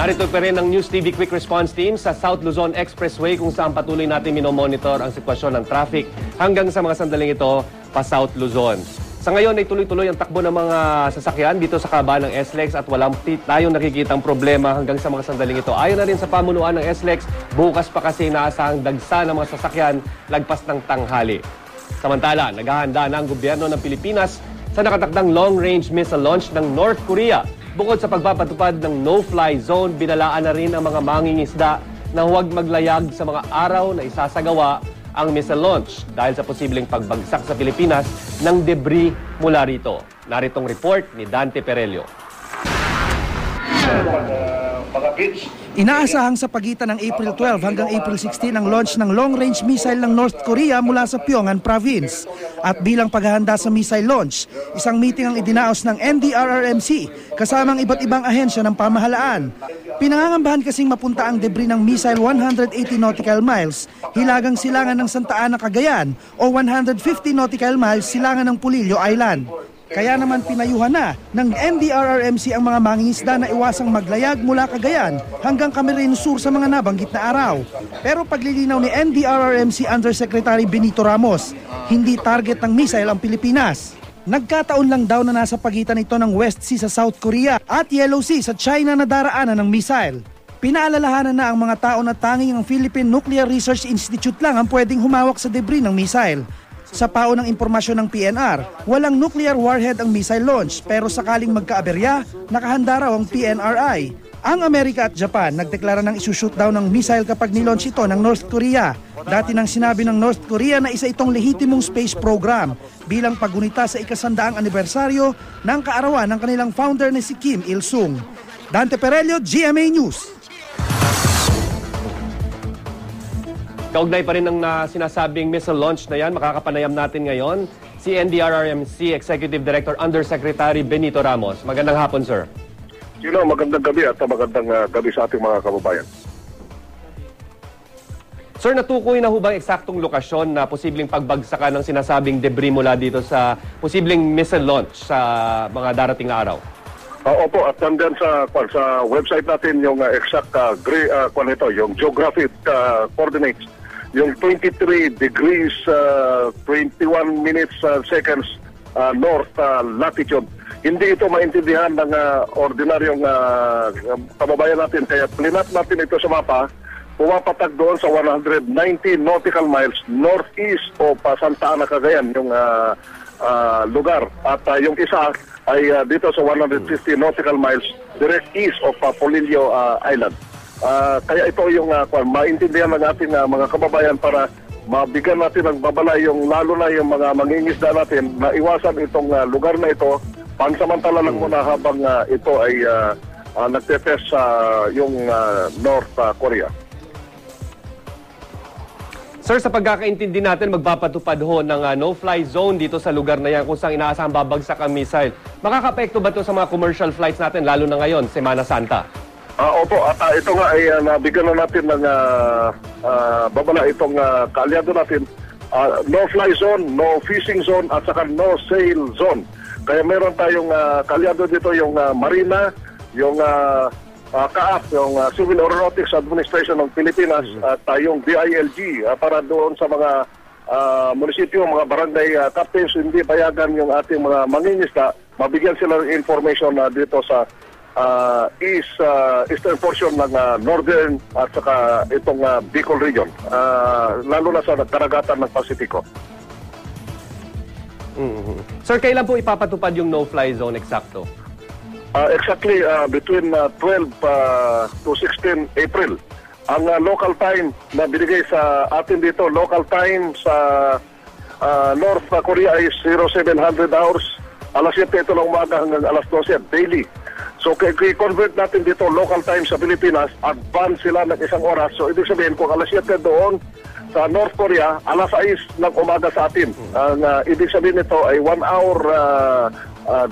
Narito pa rin ang News TV Quick Response Team sa South Luzon Expressway kung saan patuloy natin minomonitor ang sitwasyon ng traffic hanggang sa mga sandaling ito pa South Luzon. Sa ngayon ay tuloy-tuloy ang takbo ng mga sasakyan dito sa kahabaan ng SLEX at walang tayong nakikitang problema hanggang sa mga sandaling ito. Ayon na rin sa pamunuan ng SLEX, bukas pa kasi inaasahang dagsa ng mga sasakyan lagpas ng tanghali. Samantala, naghahanda na ang gobyerno ng Pilipinas sa nakatakdang long-range missile launch ng North Korea. Bukod sa pagpapatupad ng no-fly zone, binalaan na rin ang mga mangingisda na huwag maglayag sa mga araw na isasagawa ang missile launch dahil sa posibleng pagbagsak sa Pilipinas ng debris mula rito. Naritong report ni Dante Perelio. Inaasahang sa pagitan ng April 12 hanggang April 16 ang launch ng long-range missile ng North Korea mula sa Pyongan Province. At bilang paghahanda sa missile launch, isang meeting ang idinaos ng NDRRMC kasamang iba't ibang ahensya ng pamahalaan. Pinangangambahan kasing mapunta ang debris ng missile 180 nautical miles, hilagang silangan ng Santa Ana, Cagayan o 150 nautical miles silangan ng Pulillo Island. Kaya naman pinayuhan na ng NDRRMC ang mga mangingisda na iwasang maglayag mula Cagayan hanggang Camarines Sur sa mga nabanggit na araw. Pero paglilinaw ni NDRRMC Undersecretary Benito Ramos, hindi target ng missile ang Pilipinas. Nagkataon lang daw na nasa pagitan ito ng West Sea sa South Korea at Yellow Sea sa China na daraanan ng missile. Pinaalalahanan na ang mga tao na tanging ang Philippine Nuclear Research Institute lang ang pwedeng humawak sa debris ng missile. Sa paunang impormasyon ng PNR, walang nuclear warhead ang missile launch pero sakaling magkaaberya, nakahanda raw ang PNRI. Ang Amerika at Japan nagdeklara ng isushoot down ng missile kapag nilaunch ito ng North Korea. Dati nang sinabi ng North Korea na isa itong lehitimong space program bilang paggunita sa ika-100 anibersaryo ng kaarawan ng kanilang founder na si Kim Il-sung. Dante Perelio, GMA News. Kaugnay pa rin ng sinasabing missile launch na yan, makakapanayam natin ngayon si NDRRMC Executive Director Undersecretary Benito Ramos. Magandang hapon, sir. Magandang gabi at magandang gabi sa ating mga kababayan. Sir, natukoy na ho bang eksaktong lokasyon na posibleng pagbagsakan ng sinasabing debris mula dito sa posibleng missile launch sa mga darating na araw? Opo, at nandyan sa website natin yung exact yung geographic coordinates, yung 23 degrees 21 minutes seconds north latitude. Hindi ito maintindihan ng ordinaryong kababayan natin, kaya plinat natin ito sa mapa. Pumapatag doon sa 190 nautical miles northeast o Santa Ana, Cagayan yung lugar. At yung isa ay dito sa 150 nautical miles direct east of Polillo Island. Kaya ito yung maintindihan ng ating mga kababayan para mabigyan natin ng babala yung lalo na yung mga mangingisda natin na iwasan itong lugar na ito pansamantala lang muna habang ito ay nagtetest sa yung North Korea. Sir, sa pagkakaintindi natin, magpapatupad ho ng no-fly zone dito sa lugar na yan kung saan inaasahang babagsak ang missile. Makaka-apekto ba ito sa mga commercial flights natin, lalo na ngayon, Semana Santa? Opo, at ito nga ay nabigyan na natin ng babala itong kaalyado natin. No-fly zone, no fishing zone, at saka no-sail zone. Kaya meron tayong kaalyado dito yung Marina, yung CAAP, yung Civil Aeronautics Administration ng Pilipinas at yung DILG para doon sa mga munisipyo, mga barangay captains, hindi payagan yung ating mga mangingisda, mabigyan sila ng information dito sa eastern portion ng northern at saka itong Bicol region, lalo na sa karagatan ng Pasipiko. Sir, kailan po ipapatupad yung no-fly zone eksakto? Exactly between 12 to 16 April. Ang local time na binigay sa atin dito, local time sa North Korea ay 0700 hours, alas 7 ito ng umaga hanggang alas 12 daily. So i-convert natin dito local time sa Pilipinas, advance sila ng isang oras. So ibig sabihin kung alas 7 doon sa North Korea, alas 6 ng umaga sa atin. Ang ibig sabihin nito ay 1 hour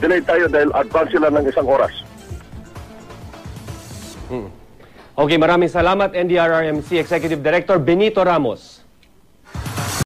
delay tayo dahil advance sila ng isang oras. Okay, maraming salamat NDRRMC Executive Director Benito Ramos.